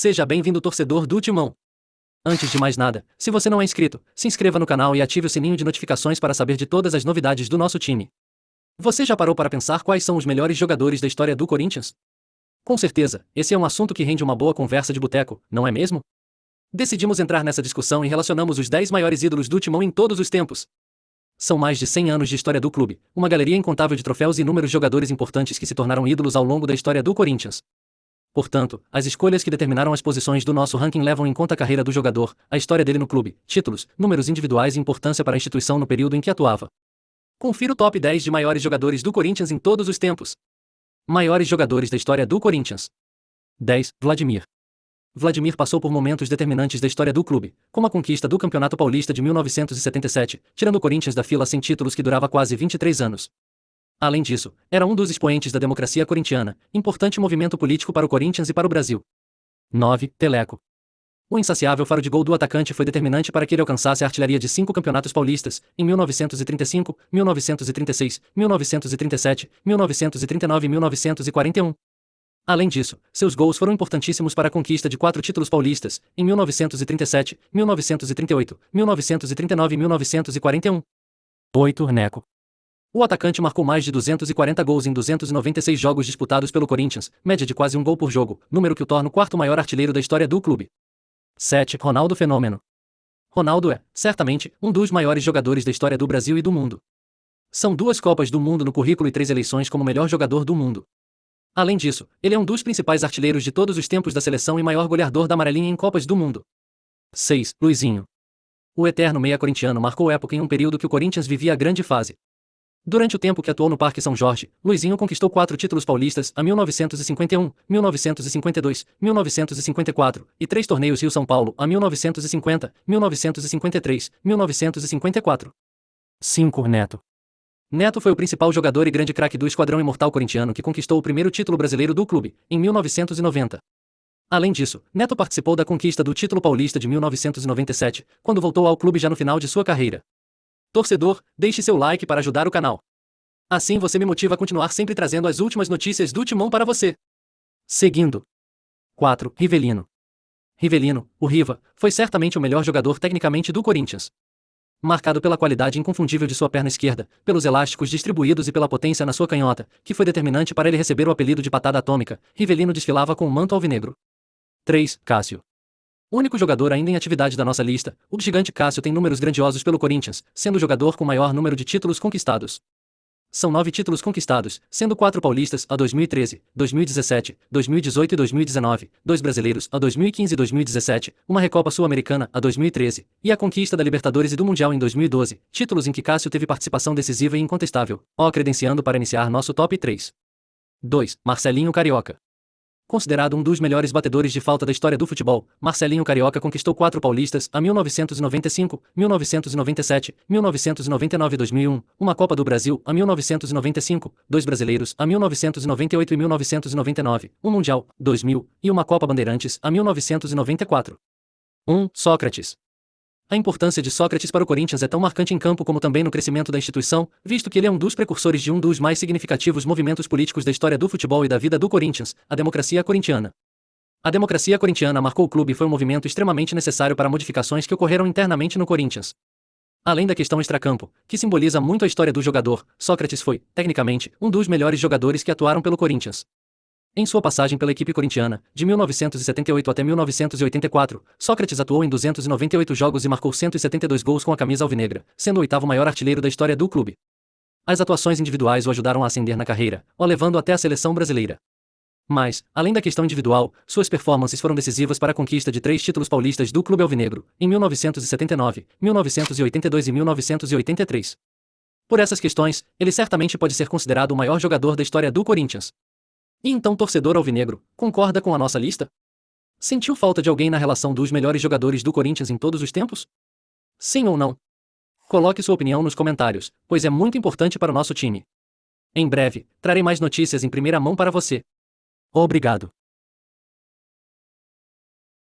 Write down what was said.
Seja bem-vindo, torcedor do Timão. Antes de mais nada, se você não é inscrito, se inscreva no canal e ative o sininho de notificações para saber de todas as novidades do nosso time. Você já parou para pensar quais são os melhores jogadores da história do Corinthians? Com certeza, esse é um assunto que rende uma boa conversa de boteco, não é mesmo? Decidimos entrar nessa discussão e relacionamos os 10 maiores ídolos do Timão em todos os tempos. São mais de 100 anos de história do clube, uma galeria incontável de troféus e inúmeros jogadores importantes que se tornaram ídolos ao longo da história do Corinthians. Portanto, as escolhas que determinaram as posições do nosso ranking levam em conta a carreira do jogador, a história dele no clube, títulos, números individuais e importância para a instituição no período em que atuava. Confira o top 10 de maiores jogadores do Corinthians em todos os tempos. Maiores jogadores da história do Corinthians. 10. Vladimir. Vladimir passou por momentos determinantes da história do clube, como a conquista do Campeonato Paulista de 1977, tirando o Corinthians da fila sem títulos que durava quase 23 anos. Além disso, era um dos expoentes da democracia corintiana, importante movimento político para o Corinthians e para o Brasil. 9. Teleco. O insaciável faro de gol do atacante foi determinante para que ele alcançasse a artilharia de 5 campeonatos paulistas, em 1935, 1936, 1937, 1939 e 1941. Além disso, seus gols foram importantíssimos para a conquista de 4 títulos paulistas, em 1937, 1938, 1939 e 1941. 8. Neco. O atacante marcou mais de 240 gols em 296 jogos disputados pelo Corinthians, média de quase um gol por jogo, número que o torna o quarto maior artilheiro da história do clube. 7. Ronaldo Fenômeno. Ronaldo é, certamente, um dos maiores jogadores da história do Brasil e do mundo. São 2 Copas do Mundo no currículo e 3 eleições como melhor jogador do mundo. Além disso, ele é um dos principais artilheiros de todos os tempos da seleção e maior goleador da amarelinha em Copas do Mundo. 6. Luizinho. O eterno meia corintiano marcou época em um período que o Corinthians vivia a grande fase. Durante o tempo que atuou no Parque São Jorge, Luizinho conquistou 4 títulos paulistas a 1951, 1952, 1954 e 3 torneios Rio-São Paulo a 1950, 1953, 1954. 5. Neto. Neto foi o principal jogador e grande craque do esquadrão imortal corintiano que conquistou o primeiro título brasileiro do clube, em 1990. Além disso, Neto participou da conquista do título paulista de 1997, quando voltou ao clube já no final de sua carreira. Torcedor, deixe seu like para ajudar o canal. Assim você me motiva a continuar sempre trazendo as últimas notícias do Timão para você. Seguindo. 4. Rivelino. Rivelino, o Riva, foi certamente o melhor jogador tecnicamente do Corinthians. Marcado pela qualidade inconfundível de sua perna esquerda, pelos elásticos distribuídos e pela potência na sua canhota, que foi determinante para ele receber o apelido de patada atômica, Rivelino desfilava com o manto alvinegro. 3. Cássio. O único jogador ainda em atividade da nossa lista, o gigante Cássio tem números grandiosos pelo Corinthians, sendo o jogador com maior número de títulos conquistados. São 9 títulos conquistados, sendo 4 paulistas a 2013, 2017, 2018 e 2019, 2 brasileiros a 2015 e 2017, uma Recopa Sul-Americana a 2013, e a conquista da Libertadores e do Mundial em 2012, títulos em que Cássio teve participação decisiva e incontestável, credenciando para iniciar nosso top 3. 2. Marcelinho Carioca. Considerado um dos melhores batedores de falta da história do futebol, Marcelinho Carioca conquistou 4 paulistas a 1995, 1997, 1999 e 2001, uma Copa do Brasil a 1995, 2 brasileiros a 1998 e 1999, um Mundial, 2000, e uma Copa Bandeirantes a 1994. 1. Sócrates. A importância de Sócrates para o Corinthians é tão marcante em campo como também no crescimento da instituição, visto que ele é um dos precursores de um dos mais significativos movimentos políticos da história do futebol e da vida do Corinthians, a democracia corintiana. A democracia corintiana marcou o clube e foi um movimento extremamente necessário para modificações que ocorreram internamente no Corinthians. Além da questão extracampo, que simboliza muito a história do jogador, Sócrates foi, tecnicamente, um dos melhores jogadores que atuaram pelo Corinthians. Em sua passagem pela equipe corintiana, de 1978 até 1984, Sócrates atuou em 298 jogos e marcou 172 gols com a camisa alvinegra, sendo o 8º maior artilheiro da história do clube. As atuações individuais o ajudaram a ascender na carreira, o levando até a seleção brasileira. Mas, além da questão individual, suas performances foram decisivas para a conquista de 3 títulos paulistas do clube alvinegro, em 1979, 1982 e 1983. Por essas questões, ele certamente pode ser considerado o maior jogador da história do Corinthians. E então, torcedor alvinegro, concorda com a nossa lista? Sentiu falta de alguém na relação dos melhores jogadores do Corinthians em todos os tempos? Sim ou não? Coloque sua opinião nos comentários, pois é muito importante para o nosso time. Em breve, trarei mais notícias em primeira mão para você. Obrigado.